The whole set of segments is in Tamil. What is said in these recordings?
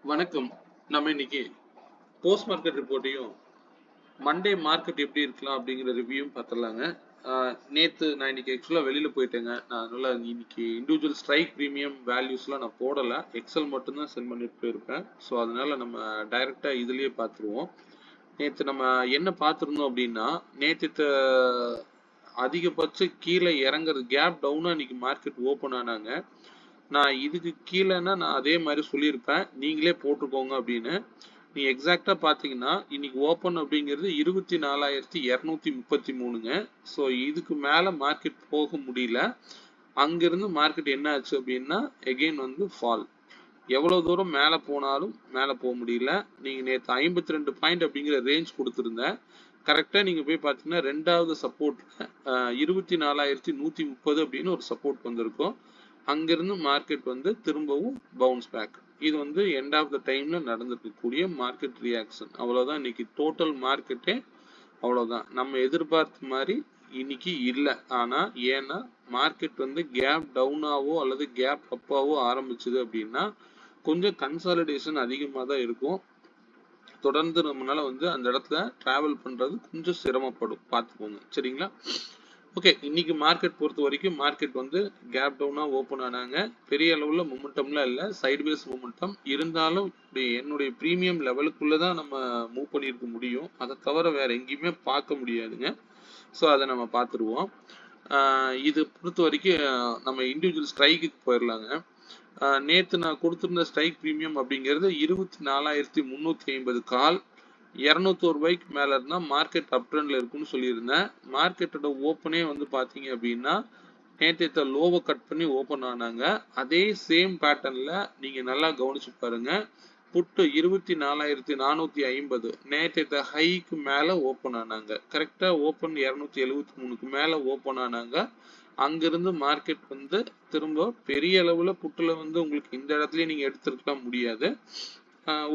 வணக்கம். நம்ம இன்னைக்கு போஸ்ட் மார்க்கெட் ரிப்போர்ட்டையும் மண்டே மார்க்கெட் எப்படி இருக்கலாம் அப்படிங்கிற ரிவ்யூவும் பார்த்துடலாங்க. நேற்று நான் இன்னைக்கு ஆக்சுவலாக வெளியில் போயிட்டேங்க. நான் அதனால இன்னைக்கு இண்டிவிஜுவல் ஸ்ட்ரைக் ப்ரீமியம் வேல்யூஸ்லாம் நான் போடலை, எக்ஸல் மட்டும்தான் சென்ட் பண்ணிட்டு போயிருப்பேன். ஸோ அதனால நம்ம டைரெக்டாக இதுலேயே பார்த்துருவோம். நேற்று நம்ம என்ன பார்த்துருந்தோம் அப்படின்னா, நேற்று அதிகபட்ச கீழே இறங்குறது கேப் டவுனாக இன்னைக்கு மார்க்கெட் ஓப்பன் ஆனாங்க. நான் இதுக்கு கீழேன்னா நான் அதே மாதிரி சொல்லியிருப்பேன், நீங்களே போட்டுக்கோங்க அப்படின்னு. நீ எக்ஸாக்டா பாத்தீங்கன்னா இன்னைக்கு ஓப்பன் அப்படிங்கிறது 24,233ங்க. ஸோ இதுக்கு மேல மார்க்கெட் போக முடியல. அங்கிருந்து மார்க்கெட் என்ன ஆச்சு அப்படின்னா எகெயின் வந்து ஃபால். எவ்வளவு தூரம் மேல போனாலும் மேல போக முடியல. நீங்க நேற்று 52 பாயிண்ட் அப்படிங்கிற ரேஞ்ச் கொடுத்துருந்தேன். கரெக்டா நீங்க போய் பாத்தீங்கன்னா ரெண்டாவது சப்போர்ட்ல 24,130 அப்படின்னு ஒரு சப்போர்ட் வந்திருக்கும். அங்கிருந்து மார்க்கெட் வந்து திரும்பவும் பவுன்ஸ் பேக். இது வந்து எண்ட் ஆஃப் த டைம்ல நடந்திருக்கக்கூடிய மார்க்கெட் ரியாக்ஷன். அவ்வளவுதான். இன்னைக்கு டோட்டல் மார்க்கெட்டே அவ்வளவுதான். நம்ம எதிர்பார்த்த மாதிரி இன்னைக்கு இல்லை. ஆனா ஏன்னா மார்க்கெட் வந்து கேப் டவுனாவோ அல்லது கேப் அப்பாவோ ஆரம்பிச்சது அப்படின்னா கொஞ்சம் கன்சாலிடேஷன் அதிகமாக தான் இருக்கும். தொடர்ந்து நம்மளால வந்து அந்த இடத்துல டிராவல் பண்றது கொஞ்சம் சிரமப்படும், பார்த்துக்கோங்க. சரிங்களா? ஓகே, இன்னைக்கு மார்க்கெட் பொறுத்த வரைக்கும் மார்க்கெட் வந்து கேப் டவுனா ஓப்பன் ஆனாங்க. பெரிய அளவுல மொமெண்டம்லாம் இல்லை, சைட்வேஸ் மொமெண்டம் இருந்தாலும் என்னுடைய ப்ரீமியம் லெவலுக்குள்ளதான் நம்ம மூவ் பண்ணியிருக்க முடியும். அதை தவிர வேற எங்கேயுமே பார்க்க முடியாதுங்க. ஸோ அதை நம்ம பார்த்துருவோம். இது பொறுத்த வரைக்கும் நம்ம இண்டிவிஜுவல் ஸ்ட்ரைக்கு போயிடலாங்க. நேற்று நான் கொடுத்துருந்த ஸ்ட்ரைக் ப்ரீமியம் அப்படிங்கிறது 24,350 கால். 201 ரூபாய்க்கு மேல இருந்தா மார்க்கெட் அப் ட்ரெண்ட்ல இருக்குன்னு சொல்லியிருந்தேன். மார்க்கெட்டோட ஓப்பனே வந்து பாத்தீங்க அப்படின்னா நேற்று லோவை கட் பண்ணி ஓப்பன் ஆனாங்க. அதே சேம் பேட்டர்ன்ல நீங்க நல்லா கவனிச்சு பாருங்க. புட்டு 24,450 நேற்று ஹைக்கு மேல ஓப்பன் ஆனாங்க. கரெக்டா ஓப்பன் 273க்கு மேல ஓப்பன் ஆனாங்க. அங்கிருந்து மார்க்கெட் வந்து திரும்ப பெரிய அளவுல புட்டுல வந்து உங்களுக்கு இந்த இடத்துலயே நீங்க எடுத்திருக்கலாம் முடியாது.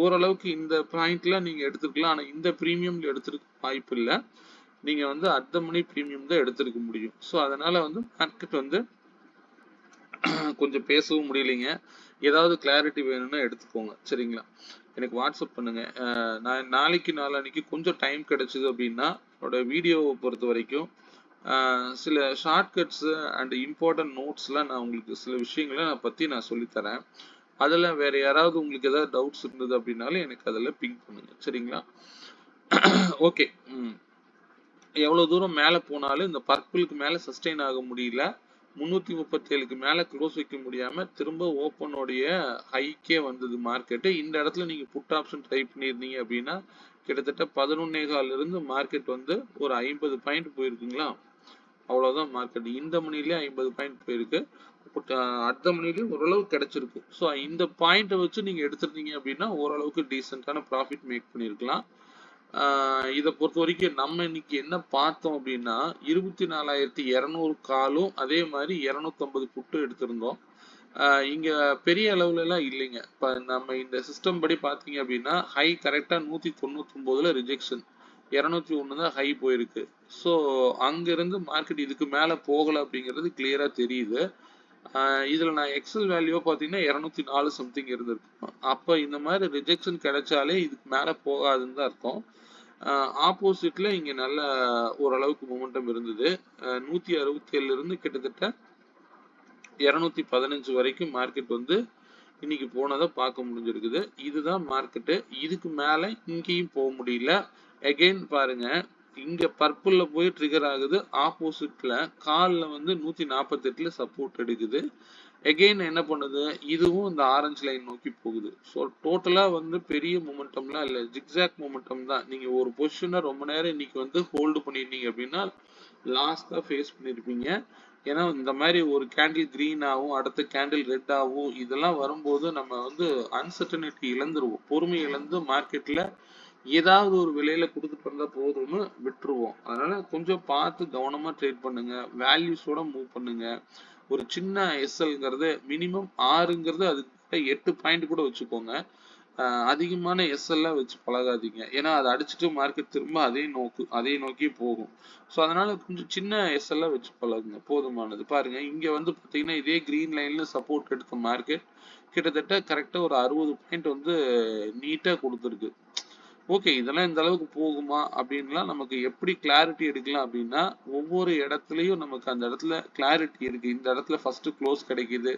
ஓரளவுக்கு இந்த பாயிண்ட்ல நீங்க எடுத்துக்கலாம். ஆனா இந்த ப்ரீமியம்ல எடுத்திருக்க வாய்ப்பு இல்லை. நீங்க வந்து அட் த மணி ப்ரீமியம் தான் எடுத்திருக்க முடியும். ஸோ அதனால வந்து மார்க்கெட் வந்து கொஞ்சம் பேசவும் முடியலைங்க. ஏதாவது கிளாரிட்டி வேணும்னா எடுத்துக்கோங்க. சரிங்களா? எனக்கு வாட்ஸ்அப் பண்ணுங்க. நான் நாளைக்கு கொஞ்சம் டைம் கிடைச்சது அப்படின்னா என்னோட வீடியோவை பொறுத்த வரைக்கும் சில ஷார்ட்கட்ஸ் அண்ட் இம்பார்ட்டன்ட் நோட்ஸ்லாம் நான் உங்களுக்கு சில விஷயங்களை நான் சொல்லித்தரேன். அதில் வேற யாராவது உங்களுக்கு ஏதாவது டவுட்ஸ் இருந்தது அப்படின்னாலும் எனக்கு அதில் பிங்க் பண்ணுங்க. சரிங்களா? ஓகே. எவ்வளவு தூரம் மேலே போனாலும் இந்த பர்பிளுக்கு மேலே சஸ்டெயின் ஆக முடியல. 337க்கு மேலே க்ளோஸ் வைக்க முடியாம திரும்ப ஓப்பனோடைய ஹைக்கே வந்தது மார்க்கெட்டு. இந்த இடத்துல நீங்க புட் ஆப்ஷன் ட்ரை பண்ணியிருந்தீங்க அப்படின்னா கிட்டத்தட்ட 11.25 இருந்து மார்க்கெட் வந்து ஒரு 50 பாயிண்ட் போயிருக்குங்களா? அவ்வளவுதான். மார்க்கெட் இந்த மணிலேயே 50 பாயிண்ட் போயிருக்கு. அடுத்த மணிலேயும் ஓரளவு கிடைச்சிருக்கு. ஸோ இந்த பாயிண்ட்டை வச்சு நீங்க எடுத்துருந்தீங்க அப்படின்னா ஓரளவுக்கு டீசென்டான ப்ராஃபிட் மேக் பண்ணியிருக்கலாம். இதை பொறுத்த வரைக்கும் நம்ம இன்னைக்கு என்ன பார்த்தோம் அப்படின்னா 24,200 காலும் அதே மாதிரி 250 புட்டு எடுத்திருந்தோம். இங்க பெரிய அளவுல எல்லாம் இல்லைங்க. இப்ப நம்ம இந்த சிஸ்டம் படி பாத்தீங்க அப்படின்னா ஹை கரெக்டா 199ல ரிஜெக்ஷன், 201 தான் ஹை போயிருக்கு. ஸோ அங்கிருந்து மார்க்கெட் இதுக்கு மேல போகல அப்படிங்கிறது கிளியரா தெரியுது. இதுல நான் எக்ஸல் வேல்யூ பாத்தீங்கன்னா 204 சம்திங் இருந்திருக்கும். அப்ப இந்த மாதிரி ரிஜெக்ஷன் கிடைச்சாலே இதுக்கு மேல போகாதுன்னு தான் அர்த்தம். ஆப்போசிட்ல இங்க நல்ல ஓரளவுக்கு மொமெண்டம் இருந்தது. 167 இருந்து கிட்டத்தட்ட 215 வரைக்கும் மார்க்கெட் வந்து இன்னைக்கு போனதை பார்க்க முடிஞ்சிருக்குது. இதுதான் மார்க்கெட்டு. இதுக்கு மேல இங்கேயும் போக முடியல. அகைன் பாருங்க, இங்க பர்பிள்ல போய் ட்ரிகர் ஆகுது. ஆப்போசிட்ல கால்ல வந்து 148ல சப்போர்ட் எடுக்குது. எகெயின் என்ன பண்ணுது, இதுவும் இந்த ஆரஞ்சு லைன் நோக்கி போகுது. ஸோ டோட்டலா வந்து பெரிய மொமெண்டம்லாம் இல்லை, ஜிக்ஸாக் மொமெண்டம் தான். நீங்க ஒரு பொசிஷனை ரொம்ப நேரம் இன்னைக்கு வந்து ஹோல்டு பண்ணிருந்தீங்க அப்படின்னா லாஸ் தான் ஃபேஸ் பண்ணிருப்பீங்க. ஏன்னா இந்த மாதிரி ஒரு கேண்டில் கிரீன் ஆகும், அடுத்த கேண்டில் ரெட் ஆகும், இதெல்லாம் வரும்போது நம்ம வந்து அன்சர்டனிட்டி இழந்துருவோம். பொறுமை இழந்து மார்க்கெட்ல ஏதாவது ஒரு விலையில கொடுத்துட்டு வந்தா போதும்னு விட்டுருவோம். அதனால கொஞ்சம் பார்த்து கவனமா ட்ரேட் பண்ணுங்க, வேல்யூஸோட மூவ் பண்ணுங்க. ஒரு சின்ன எஸ்எல்ங்கிறது மினிமம் 6ங்கிறது அதுக்கு 8 பாயிண்ட் கூட வச்சுக்கோங்க. அதிகமான எஸ்எல்ல வச்சு பழகாதீங்க. ஏன்னா அதை அடிச்சுட்டு மார்க்கெட் திரும்ப அதே நோக்கி போகும். ஸோ அதனால கொஞ்சம் சின்ன எஸ்எல்ல வச்சு பழகுங்க, போதுமானது. பாருங்க, இங்க வந்து பாத்தீங்கன்னா இதே கிரீன் லைன்ல சப்போர்ட் எடுத்த மார்க்கெட் கிட்டத்தட்ட கரெக்டா ஒரு 60 பாயிண்ட் வந்து நீட்டா கொடுத்துருக்கு. ஓகே, இதெல்லாம் இந்த அளவுக்கு போகுமா அப்படின்லாம் நமக்கு எப்படி கிளாரிட்டி எடுக்கலாம் அப்படின்னா, ஒவ்வொரு இடத்துலயும் நமக்கு அந்த இடத்துல கிளாரிட்டி இருக்கு. இந்த இடத்துல ஃபர்ஸ்ட் க்ளோஸ் கிடைக்குது,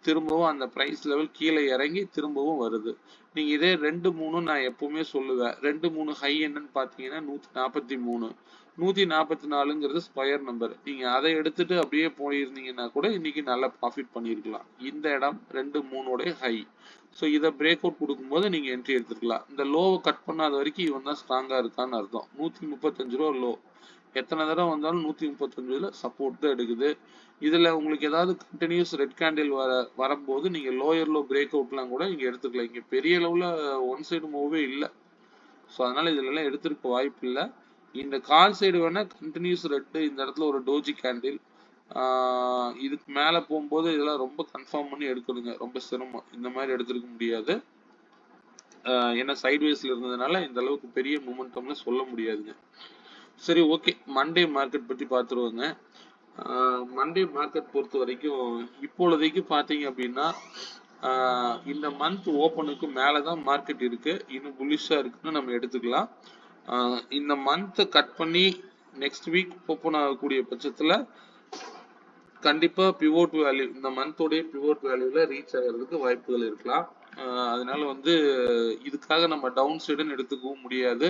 திரும்பவும் அந்த பிரைஸ் லெவல் கீழே இறங்கி திரும்பவும் வருது. நீங்க இதே 2 3 நான் எப்பவுமே சொல்லுவேன். 2 3 ஹை என்னன்னு பாத்தீங்கன்னா 143, 144ங்கிறது ஸ்கொயர் நம்பர். நீங்க அதை எடுத்துட்டு அப்படியே போயிருந்தீங்கன்னா கூட இன்னைக்கு நல்ல ப்ராஃபிட் பண்ணியிருக்கலாம். இந்த இடம் 2 3 ஹை. ஸோ இதை பிரேக் அவுட் கொடுக்கும்போது நீங்க என்ட்ரி எடுத்துக்கலாம். இந்த லோவை கட் பண்ணாத வரைக்கும் இவன் தான் ஸ்ட்ராங்கா இருக்கான்னு அர்த்தம். 135 ரூபா லோ. எத்தனை தடவை வந்தாலும் 135ல சப்போர்ட் தான் எடுக்குது. இதுல உங்களுக்கு ஏதாவது கண்டினியூஸ் ரெட் கேண்டில் வரும்போது நீங்க லோயர் லோ பிரேக் அவுட்லாம் கூட இங்க எடுத்துக்கலாம். இங்க பெரிய அளவுல ஒன் சைடு மூவே இல்லை. ஸோ அதனால இதுல எல்லாம் எடுத்திருக்க வாய்ப்பு இல்லை. இந்த கால் சைடு வேணா கண்டினியூஸ் ரெட், இந்த இடத்துல ஒரு டோஜி கேண்டில், இதுக்கு மேல போகும்போது இதெல்லாம் ரொம்ப கன்ஃபார்ம் பண்ணி எடுக்கணுங்க. ரொம்ப சிரமம். இந்த மாதிரி எடுத்துருக்க முடியாது. ஏன்னா சைட்வேஸ்ல இருந்ததுனால இந்த அளவுக்கு பெரிய மூமெண்டம்னு சொல்ல முடியாதுங்க. சரி, ஓகே, மண்டே மார்க்கெட் பத்தி பார்த்துருவோங்க. மண்டே மார்க்கெட் பொறுத்த வரைக்கும் இப்பொழுதைக்கு பார்த்தீங்க அப்படின்னா இந்த மந்த் ஓப்பனுக்கு மேலதான் மார்க்கெட் இருக்கு. இன்னும் புல்லிஷா இருக்குன்னு நம்ம எடுத்துக்கலாம். இந்த மந்த் கட் பண்ணி நெக்ஸ்ட் வீக் ஓப்பன் ஆகக்கூடிய பட்சத்துல கண்டிப்பா பிவோட் வேல்யூ, இந்த மந்தோடைய பிவோட் வேல்யூல ரீச் ஆகிறதுக்கு வாய்ப்புகள் இருக்கலாம். அதனால வந்து இதுக்காக நம்ம டவுன் சைடுன்னு எடுத்துக்கவும் முடியாது.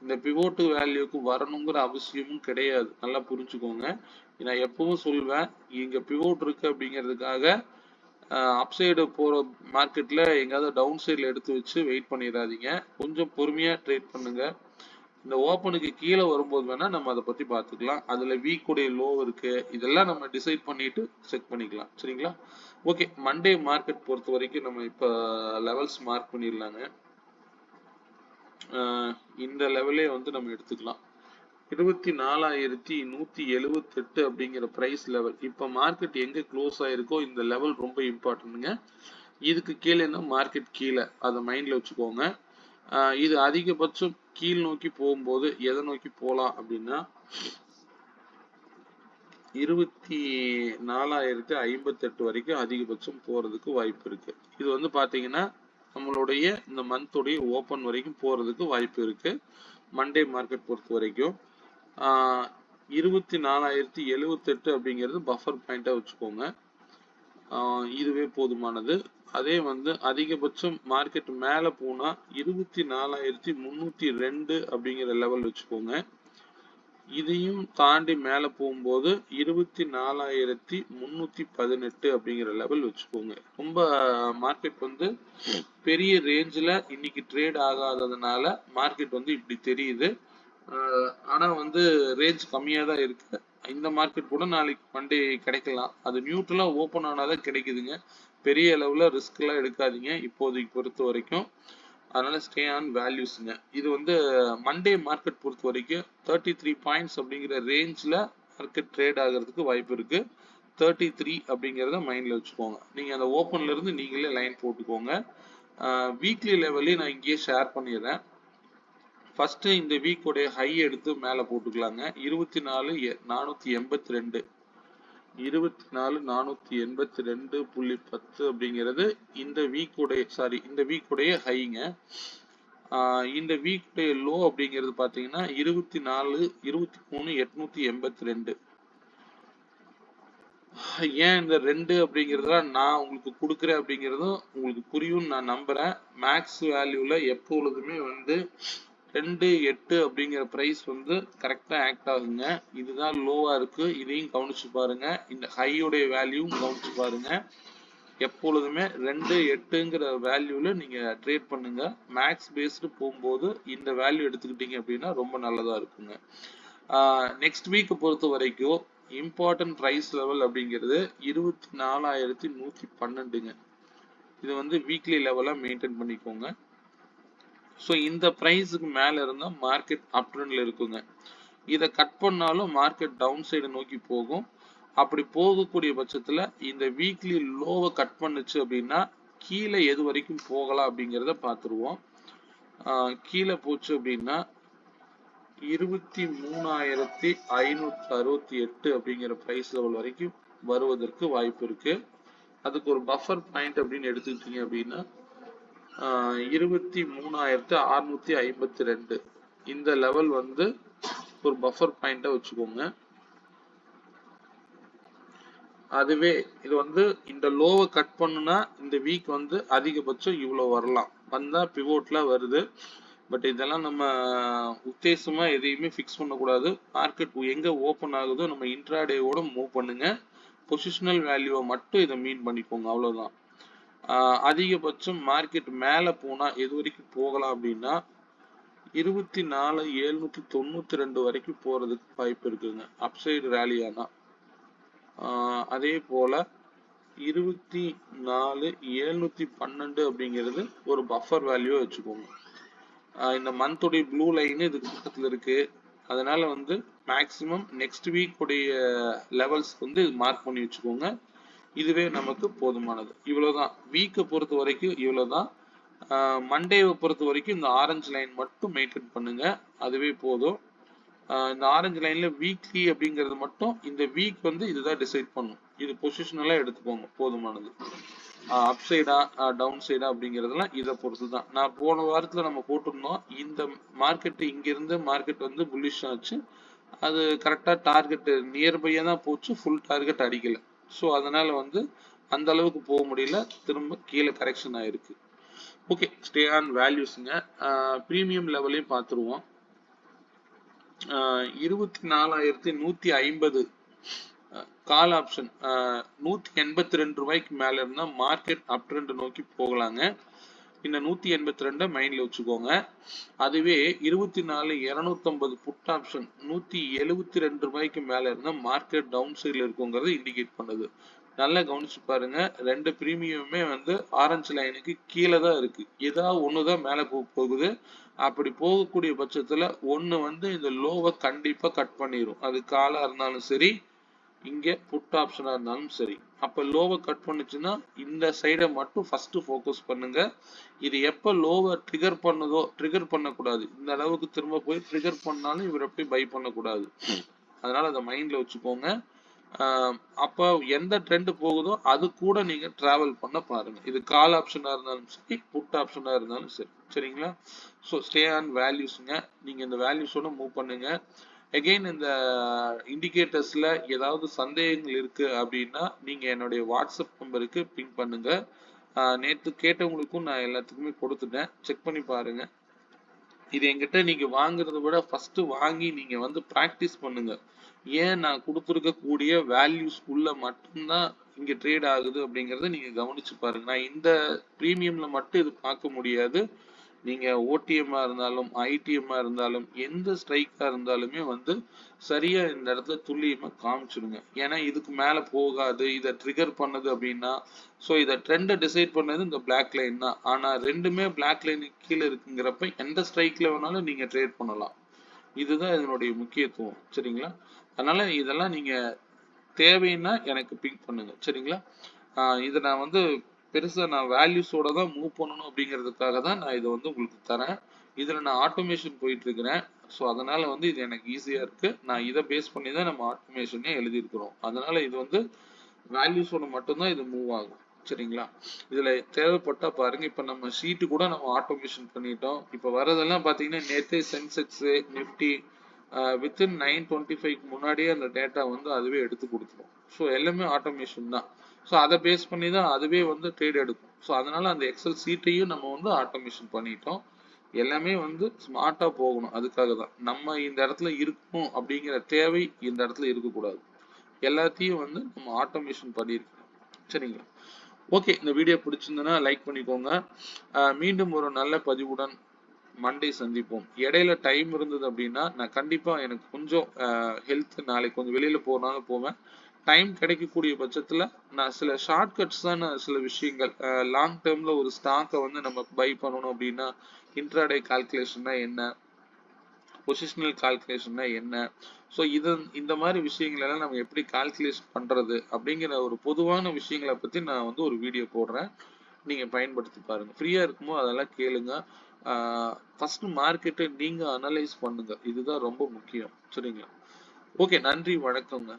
இந்த பிவோட் வேல்யூக்கு வரணுங்கிற அவசியமும் கிடையாது. நல்லா புரிஞ்சுக்கோங்க. நான் எப்பவும் சொல்வேன், இங்க பிவோட் இருக்கு அப்படிங்கிறதுக்காக அப்சைடு போற மார்க்கெட்ல எங்காவது டவுன் சைட்ல எடுத்து வச்சு வெயிட் பண்ணிடாதீங்க. கொஞ்சம் பொறுமையா ட்ரேட் பண்ணுங்க. இந்த ஓப்பனுக்கு கீழே வரும்போது வேணா நம்ம அதை பத்தி பார்த்துக்கலாம். அதுல வீக் உடைய லோ இருக்கு, இதெல்லாம் நம்ம டிசைட் பண்ணிட்டு செக் பண்ணிக்கலாம். சரிங்களா? ஓகே, மண்டே மார்க்கெட் பொறுத்த வரைக்கும் நம்ம இப்ப லெவல்ஸ் மார்க் பண்ணிடலாங்க. இந்த லெவலே வந்து நம்ம எடுத்துக்கலாம். 24,178 அப்படிங்கிற பிரைஸ் லெவல். இப்ப மார்க்கெட் எங்க க்ளோஸ் ஆயிருக்கோ இந்த லெவல் ரொம்ப இம்பார்ட்டன்ட்ங்க. இதுக்கு கீழேன்னா மார்க்கெட் கீழே, அதை மைண்ட்ல வச்சுக்கோங்க. இது அதிகபட்சம் கீழ் நோக்கி போகும்போது எதை நோக்கி போலாம் அப்படின்னா 24,058 வரைக்கும் அதிகபட்சம் போறதுக்கு வாய்ப்பு இருக்கு. இது வந்து பாத்தீங்கன்னா நம்மளுடைய இந்த மந்தோடைய ஓப்பன் வரைக்கும் போறதுக்கு வாய்ப்பு இருக்கு. மண்டே மார்க்கெட் பொறுத்த வரைக்கும் 24,078 அப்படிங்கிறது பஃபர் பாயிண்டா வச்சுக்கோங்க. இதுவே போதுமானது. அதே வந்து அதிகபட்சம் மார்க்கெட் மேல போனா 24,302 அப்படிங்கிற லெவல் வச்சுக்கோங்க. இதையும் தாண்டி மேல போகும்போது 24,318 அப்படிங்கிற லெவல் வச்சுக்கோங்க. ரொம்ப மார்க்கெட் வந்து பெரிய ரேஞ்சில் இன்னைக்கு ட்ரேட் ஆகாததுனால மார்க்கெட் வந்து இப்படி தெரியுது. ஆனா வந்து ரேஞ்ச் கம்மியா தான் இருக்கு. இந்த மார்க்கெட் கூட நாளைக்கு மண்டே கிடைக்கலாம். அது நியூட்ரலா ஓப்பன் ஆனாதான் கிடைக்குதுங்க. பெரிய அளவுல ரிஸ்க் எல்லாம் எடுக்காதீங்க இப்போதைக்கு பொறுத்த வரைக்கும். அதனால ஸ்டே ஆன் வேல்யூஸ்ங்க. இது வந்து மண்டே மார்க்கெட் பொறுத்த வரைக்கும் 33 பாயிண்ட்ஸ் அப்படிங்கிற ரேஞ்சில் மார்க்கெட் ட்ரேட் ஆகிறதுக்கு வாய்ப்பு இருக்கு. 33 அப்படிங்கிறத மைண்ட்ல வச்சுக்கோங்க. நீங்க அந்த ஓப்பன்ல இருந்து நீங்களே லைன் போட்டுக்கோங்க. வீக்லி லெவல்லையும் நான் இங்கேயே ஷேர் பண்ணிடுறேன். ஃபர்ஸ்ட் இந்த வீக்கோடைய ஹை எடுத்து மேல போட்டுக்கலாங்க. 24,482 24,482.10 அப்படிங்கிறது இந்த வீக்குடைய ஹைங்க. இந்த வீக்குடைய லோ அப்படிங்கிறது பாத்தீங்கன்னா 23,882. ஏன் இந்த 2 அப்படிங்கிறதுலாம் நான் உங்களுக்கு கொடுக்குறேன் அப்படிங்கிறதும் உங்களுக்கு புரியும் நான் நம்புறேன். மேக்ஸ் வேல்யூல எப்பொழுதுமே வந்து 2 8 அப்படிங்கிற பிரைஸ் வந்து கரெக்டா ஆக்ட் ஆகுங்க. இதுதான் லோவா இருக்கு, இதையும் கவனிச்சு பாருங்க. இந்த ஹையோடைய வேல்யூவும் கவனிச்சு பாருங்க. எப்பொழுதுமே 2 8ங்கிற வேல்யூல நீங்க ட்ரேட் பண்ணுங்க. மேக்ஸ் பேஸ்டு போகும்போது இந்த வேல்யூ எடுத்துக்கிட்டீங்க அப்படின்னா ரொம்ப நல்லதா இருக்குங்க. நெக்ஸ்ட் வீக் பொறுத்த வரைக்கும் இம்பார்ட்டன்ட் பிரைஸ் லெவல் அப்படிங்கிறது 24,112ங்க. இது வந்து வீக்லி லெவலா மெயின்டைன் பண்ணிக்கோங்க. ஸோ இந்த பிரைஸுக்கு மேல இருந்தா மார்க்கெட் அப் ட்ரெண்ட்ல இருக்குங்க. இதை கட் பண்ணாலும் மார்க்கெட் டவுன் சைடு நோக்கி போகும். அப்படி போகக்கூடிய பட்சத்துல இந்த வீக்லி லோவை கட் பண்ணுச்சு அப்படின்னா கீழே எது வரைக்கும் போகலாம் அப்படிங்கிறத பார்த்துருவோம். கீழே போச்சு அப்படின்னா 23,568 அப்படிங்கிற பிரைஸ் லெவல் வரைக்கும் வருவதற்கு வாய்ப்பு இருக்கு. அதுக்கு ஒரு பஃபர் பாயிண்ட் அப்படின்னு எடுத்துக்கிட்டீங்க அப்படின்னா 23,652 இந்த லெவல் வந்து ஒரு பஃபர் பாயிண்டா வச்சுக்கோங்க. அதுவே இது வந்து இந்த லோவை கட் பண்ணுனா இந்த வீக் வந்து அதிகபட்சம் இவ்வளவு வரலாம், வந்தா பிவோட்ல வருது. பட் இதெல்லாம் நம்ம உத்தேசமா எதையுமே ஃபிக்ஸ் பண்ணக்கூடாது. மார்க்கெட் எங்க ஓப்பன் ஆகுதோ நம்ம இன்ட்ராடேவோட மூவ் பண்ணுங்க. பொசிஷனல் வேல்யூவை மட்டும் இதை மீன் பண்ணிக்கோங்க, அவ்வளவுதான். அதிகபட்சம் மார்க்கெட் மேல போனா எது வரைக்கும் போகலாம் அப்படின்னா 24,792 வரைக்கும் போறதுக்கு வாய்ப்பு இருக்குங்க, அப்சைடு ரேலி ஆனா. அதே போல 24,712 அப்படிங்கிறது ஒரு பஃபர் வேல்யூ வச்சுக்கோங்க. இந்த மந்தோடைய ப்ளூ லைன் இதுக்கு பக்கத்துல இருக்கு. அதனால வந்து மேக்சிமம் நெக்ஸ்ட் வீக் உடைய லெவல்ஸ் வந்து மார்க் பண்ணி வச்சுக்கோங்க. இதுவே நமக்கு போதுமானது. இவ்வளவுதான் வீக்கை பொறுத்த வரைக்கும், இவ்வளவுதான். மண்டேவை பொறுத்த வரைக்கும் இந்த ஆரஞ்சு லைன் மட்டும் மெயின்டைன் பண்ணுங்க, அதுவே போதும். இந்த ஆரஞ்சு லைன்ல வீக்லி அப்படிங்கிறது மட்டும் இந்த வீக் வந்து இதுதான் டிசைட் பண்ணும். இது பொசிஷனலா எடுத்துக்கோங்க, போதுமானது. அப் சைடா டவுன் சைடா அப்படிங்கிறதுலாம் இதை பொறுத்து தான். நான் போன வாரத்துல நம்ம போட்டிருந்தோம், இந்த மார்க்கெட் இங்கிருந்து மார்க்கெட் வந்து புல்லிஷ் ஆச்சு, அது கரெக்டா டார்கெட் நியர்பையா தான் போச்சு, ஃபுல் டார்கெட் அடிக்கல. ஸோ அதனால வந்து அந்த அளவுக்கு போக முடியல, திரும்ப கீழே கரெக்ஷன் ஆயிருக்கு. ஓகே, ஸ்டே ஆன் வேல்யூஸ்ங்க. ப்ரீமியம் லெவலையும் பார்த்துருவோம். 24,150 கால் ஆப்ஷன் 182 ரூபாய்க்கு மேல இருந்தா மார்க்கெட் அப் ட்ரெண்ட் நோக்கி போகலாங்க. இந்த 182 மைண்ட்ல வச்சுக்கோங்க. அதுவே 24,250 புட் ஆப்ஷன் 172 ரூபாய்க்கு மேல இருந்தா மார்க்கெட் டவுன் சைட்ல இருக்குங்கிறது இண்டிகேட் பண்ணுது. நல்லா கவனிச்சு பாருங்க, ரெண்டு பிரீமியமே வந்து ஆரஞ்சு லைனுக்கு கீழே தான் இருக்கு. ஏதாவது ஒண்ணுதான் மேல போகுது. அப்படி போகக்கூடிய பட்சத்துல ஒண்ணு வந்து இந்த லோவை கண்டிப்பா கட் பண்ணிரும். அது காலா இருந்தாலும் சரி, இங்க புட் ஆப்ஷனா இருந்தாலும் சரி. அப்ப லோவை கட் பண்ணுச்சுன்னா இந்த சைடை மட்டும் ஃபர்ஸ்ட் ஃபோக்கஸ் பண்ணுங்க. இது எப்ப லோவை ட்ரிகர் பண்ணுதோ, ட்ரிகர் பண்ணக்கூடாது. இந்த அளவுக்கு திரும்ப போய் ட்ரிகர் பண்ணாலும் இவரை போய் பை பண்ணக்கூடாது. அதனால அதை மைண்ட்ல வச்சுக்கோங்க. அப்ப எந்த ட்ரெண்ட் போகுதோ அது கூட நீங்க டிராவல் பண்ண பாருங்க. இது கால் ஆப்ஷனா இருந்தாலும் சரி, புட் ஆப்ஷனா இருந்தாலும் சரி, சரிங்களா? ஸோ ஸ்டே ஆன் வேல்யூஸ்ங்க. நீங்க இந்த வேல்யூஸோட மூவ் பண்ணுங்க. அகெயின் இந்த இண்டிகேட்டர்ஸ்ல ஏதாவது சந்தேகங்கள் இருக்கு அப்படின்னா நீங்க என்னுடைய வாட்ஸ்அப் நம்பருக்கு பிங் பண்ணுங்க. நேற்று கேட்டவங்களுக்கும் நான் எல்லாத்துக்குமே கொடுத்துட்டேன், செக் பண்ணி பாருங்க. இது என்கிட்ட நீங்க வாங்குறத விட ஃபர்ஸ்ட் வாங்கி நீங்க வந்து பிராக்டிஸ் பண்ணுங்க. ஏன் நான் கொடுத்துருக்க கூடிய வேல்யூஸ் உள்ள மட்டும்தான் இங்க ட்ரேட் ஆகுது அப்படிங்கறத நீங்க கவனிச்சு பாருங்க. நான் இந்த பிரீமியம்ல மட்டும் இது பார்க்க முடியாது. நீங்க ஓடிஎம்மா இருந்தாலும் ஐடிஎம்மா இருந்தாலும் எந்த ஸ்ட்ரைக்கா இருந்தாலுமே வந்து சரியா இந்த இடத்துல துல்லியமா காமிச்சிடுங்க. ஏன்னா இதுக்கு மேல போகாது, இதை ட்ரிகர் பண்ணது அப்படின்னா, ஸோ இதை ட்ரெண்டை டிசைட் பண்ணது இந்த பிளாக் லைன் தான். ஆனா ரெண்டுமே பிளாக் லைனுக்கு கீழே இருக்குங்கிறப்ப எந்த ஸ்ட்ரைக்ல வேணாலும் நீங்க ட்ரேட் பண்ணலாம். இதுதான் இதனுடைய முக்கியத்துவம், சரிங்களா? அதனால இதெல்லாம் நீங்க தேவைன்னா எனக்கு பிங்க் பண்ணுங்க, சரிங்களா? இதை நான் வந்து பெருசா நான் வேல்யூஸோட தான் மூவ் பண்ணணும் அப்படிங்கிறதுக்காக தான் நான் இதை வந்து உங்களுக்கு தரேன். இதுல நான் ஆட்டோமேஷன் போயிட்டு இருக்கிறேன். ஸோ அதனால வந்து இது எனக்கு ஈஸியா இருக்கு. நான் இதை பேஸ் பண்ணி தான் நம்ம ஆட்டோமேஷனே எழுதியிருக்கிறோம். அதனால இது வந்து வேல்யூஸோட மட்டும்தான் இது மூவ் ஆகும், சரிங்களா? இதுல தேவைப்பட்டா பாருங்க. இப்ப நம்ம ஷீட்டு கூட நம்ம ஆட்டோமேஷன் பண்ணிட்டோம். இப்ப வரதெல்லாம் பாத்தீங்கன்னா நேத்தே சென்செக்ஸ், நிப்டி வித்தின் 9:25 முன்னாடியே அந்த டேட்டா வந்து அதுவே எடுத்து கொடுத்துரும். ஸோ எல்லாமே ஆட்டோமேஷன் தான். ஸோ அதை பேஸ் பண்ணி தான் அதுவே வந்து ட்ரேட் எடுக்கும். ஸோ அதனால அந்த எக்ஸல் சீட்டையும் நம்ம வந்து ஆட்டோமேஷன் பண்ணிட்டோம். எல்லாமே வந்து ஸ்மார்ட்டா போகணும். அதுக்காக தான் நம்ம இந்த இடத்துல இருக்கணும் அப்படிங்கிற தேவை இந்த இடத்துல இருக்கக்கூடாது. எல்லாத்தையும் வந்து நம்ம ஆட்டோமேஷன் பண்ணியிருக்கோம், சரிங்களா? ஓகே, இந்த வீடியோ பிடிச்சிருந்ததுன்னா லைக் பண்ணிக்கோங்க. மீண்டும் ஒரு நல்ல பதிவுடன் மண்டே சந்திப்போம். இடையில டைம் இருந்தது அப்படின்னா நான் கண்டிப்பா எனக்கு கொஞ்சம் ஹெல்த் நாளைக்கு கொஞ்சம் வெளியில போனாலும் போவேன். டைம் கிடைக்கக்கூடிய பட்சத்துல நான் சில ஷார்ட்கட்ஸ் தான், சில விஷயங்கள் லாங் டேர்ம்ல ஒரு ஸ்டாக்கை வந்து நம்ம பை பண்ணணும் அப்படின்னா இன்ட்ராடே கால்குலேஷன்னா என்ன, பொசிஷனல் கால்குலேஷன்னா என்ன, ஸோ இந்த மாதிரி விஷயங்கள் எல்லாம் நம்ம எப்படி கால்குலேஷன் பண்றது அப்படிங்கிற ஒரு பொதுவான விஷயங்களை பத்தி நான் வந்து ஒரு வீடியோ போடுறேன். நீங்க பயன்படுத்தி பாருங்க. ஃப்ரீயா இருக்கும்போது அதெல்லாம் கேளுங்க. ஃபர்ஸ்ட் மார்க்கெட்டை நீங்க அனலைஸ் பண்ணுங்க. இதுதான் ரொம்ப முக்கியம், சரிங்களா? ஓகே, நன்றி, வணக்கங்க.